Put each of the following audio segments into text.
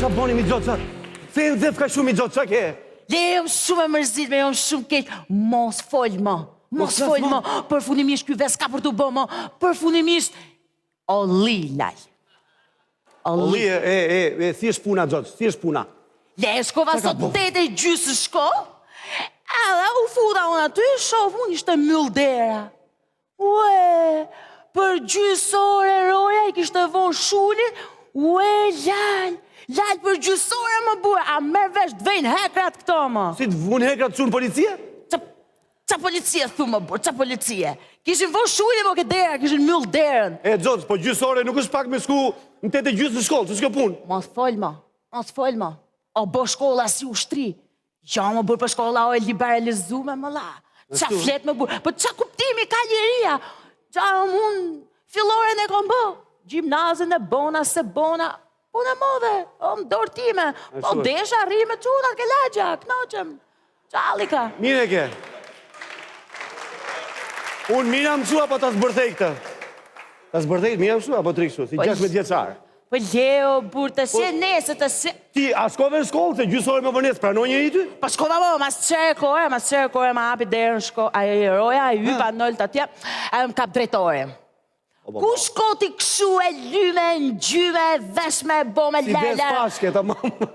ka boni mi gjotë qatë? Se në zef ka shumë mi gjotë, qa ke? Le, jom shumë e mërzit me, jom shumë keq. Mos folj, ma. Mos folj, ma. Përfundimisht, ky ves ka për të bë, ma. Përfundimisht, Olli, laj. Olli, si është puna, gjotë, si është puna? Le, shkova sot 8:30 shko, edhe u futa unë aty, shof, unë ishte myldera. Ue, për gjysore roja i kishte vonë shullit, ue, lal për gjysore më burë, a merë vesh të vejnë hekrat këto më. Si të vunë hekrat të qunë policie? Qa policie thu më burë, qa policie? Kishin vonë shullit më këtë dera, kishin myllderën. E, Gjotë, po gjysore nuk është pak me shku në 8:30 në shkollë, që s'ka punë? Mos folj ma. O bo shkolla si ushtri. Ja më burë për shkolla o e liberalizume më la. Qa flet më burë, po qa kuptimi ka liria. Qa unë filloren e kom bë. Gjimnazën e bona se bona. Unë e modhe, o më dorë time. Po desha rime qunat ke lagja, knoqem. Qalika. Mire ke. Unë mira më shua, po ta zbërthej këtë. Ta zbërthej, mira më shua, po të rikështu, si 16 vjeçarë. Po leo, burë, të se nesë, të se... Ti, a shkove në shkollë, se gjysore me vërnes, pranoj njëri ty? Po shkova bo, mas qere kore, ma hapi derën shko, a e roja, a i hypa nëllë të atje, a më kap drejtore. Ku shko ti këshu e lyme, në gjyme, veshme, bo me lele? Si ves pashke, ta mamë.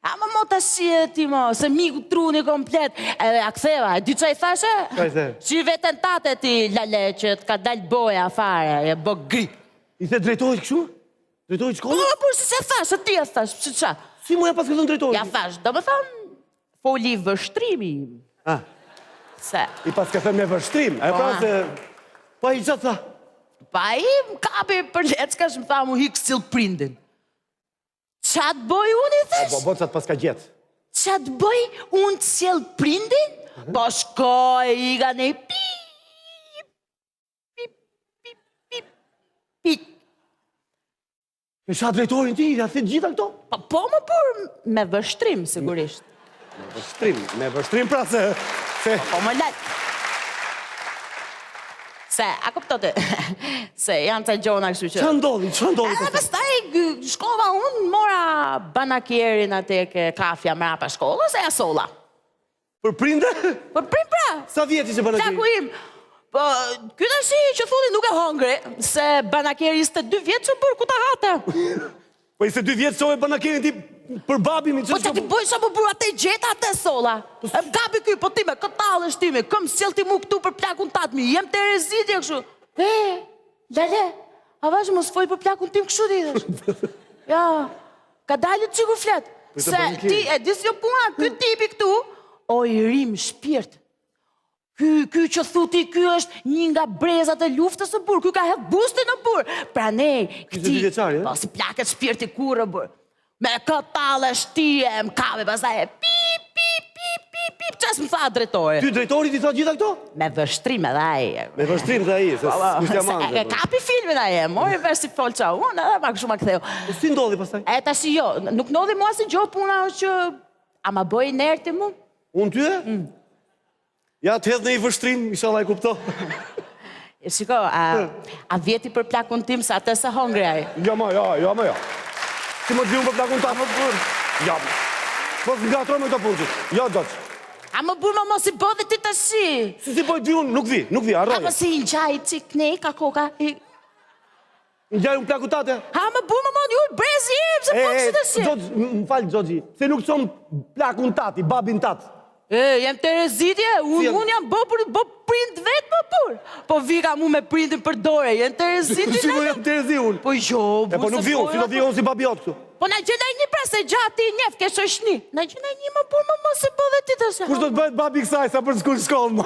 A më mo të shie ti mo, se miku truni komplet, edhe a ktheva, e dy që i thashe? Qa i the? Që i vetën tate ti, lele, që të ka dalë boja fare, e bo gri. I the drejtojt këshu? Drejtojt shkollë? Po, por si se thash, e ti e thash, që qa? Si mu e pas këtën drejtojt? Ja thash, do më thonë, foli vështrimi. Se... I pas këtën me vështrim, e pra se... Pa i qatë tha? Pa i më kapi për lecka që më tha mu hikë cilë prindin. Qa të boj unë i thash? Po, qatë pas ka gjetë. Qa të boj unë cilë prindin? Po shkoj i ga nej pip, pip, pip, pip, pip. Me qa drejtorin ti, a thit gjitha këto? Po më burë me vështrim, sigurisht. Me vështrim pra se... Po më lajtë. Se, a kuptote, se janë të gjona kështu që... Qa ndodhi? Edhe pastaj shkova unë, mora banakjerin atë ke kafja mrapa shkollës e asolla. Për prinde? Për prind pra. Sa vjeti që banakjeri? Taku im. Po, kyta shi që thudi nuk e hongre, se banakjeri 22 vjetë që burë ku ta hata. Po 22 vjetë që e banakjerin ti për babi mi që... Po që ti bojë që po burë atë i gjeta atë sola. E më gabi kuj, po time, këtallë është time, këm s'jel ti mu këtu për plakun tatmi, jem të rezidje kështu. Lele, a vazhë mos foj për plakun tim kështu di dhe. Ja, ka dalit që ku flet. Se ti, e disë jo puna, ky tipi këtu, o i rim shpirt. Ky që thuti, ky është një nga brezat e luftës në burë, ky ka hef buste në burë. Pra ne, këti, po si plaket shpirti kurë burë. Me këtale shtije, më kabe, pasaj e pip, pip, pip, pip, pip, qas më tha drejtori. Ty drejtori ti tha gjitha këto? Me vështrim edhe aje. Me vështrim dhe aje, se s'kushtja mandë. E kapi filmin aje, mori vesh si folë qa unë, edhe ma këshu ma këtheu. Si ndodhi pasaj? E ta si jo, nuk ndodhi mua si gjohë puna është që... A ma bëj nerti mu? Unë ty e? Ja, të hedhë në i vështrim, inshallah e kupto. Shiko, a vjeti për plakun tim sa të se hongre aje? Ja ma, ja. Si më të viun për plakun ta? A më burë. Ja, po nga atro me këto punqit. Ja, Gjoq. A më burë më mos i bëdhe ti të shi. Si po i të viun, nuk vi, arroje. A më si i njaj qik nej, ka koka. Njaj unë plakun tate? A më burë më mund ju i brezi im, se po kështë të shi. Gjoq, më falë Gjoqi, se nuk qëmë plakun tati, babin tatë. Jem të rezidje, unë jam bë prind vetë më burë. Po vika mu me prindin për dore, jem të rezidje. Si po jam të rezi unë? Po jo, E po nuk vi unë, si do vi unë si babi otë këtu. Po na gjenaj një pra se gjati njef, ke shoshni. Na gjenaj një më burë më mos i bëdhe ti të shë. Kush do të bëhet babi kësaj, sa për s'kull shkollë më?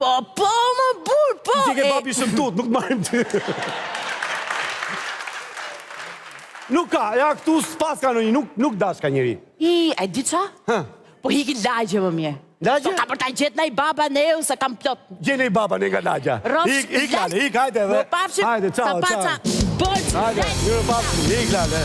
Po më burë, po. Ti ke babi shëmtut, nuk marim ty. Nuk ka, ja këtu s'pas ka në një, nuk dash ka njëri. E di qa? Po hiki lagje më mje. Lagje? Ka për ta gjetë na i baba ne u se kam plot. Gjene i baba ne nga lagja. Ik lale, hajde dhe. Më pafshim, Hajde, ciao. Hajde, Hajde, njërë pafshim, ik lale.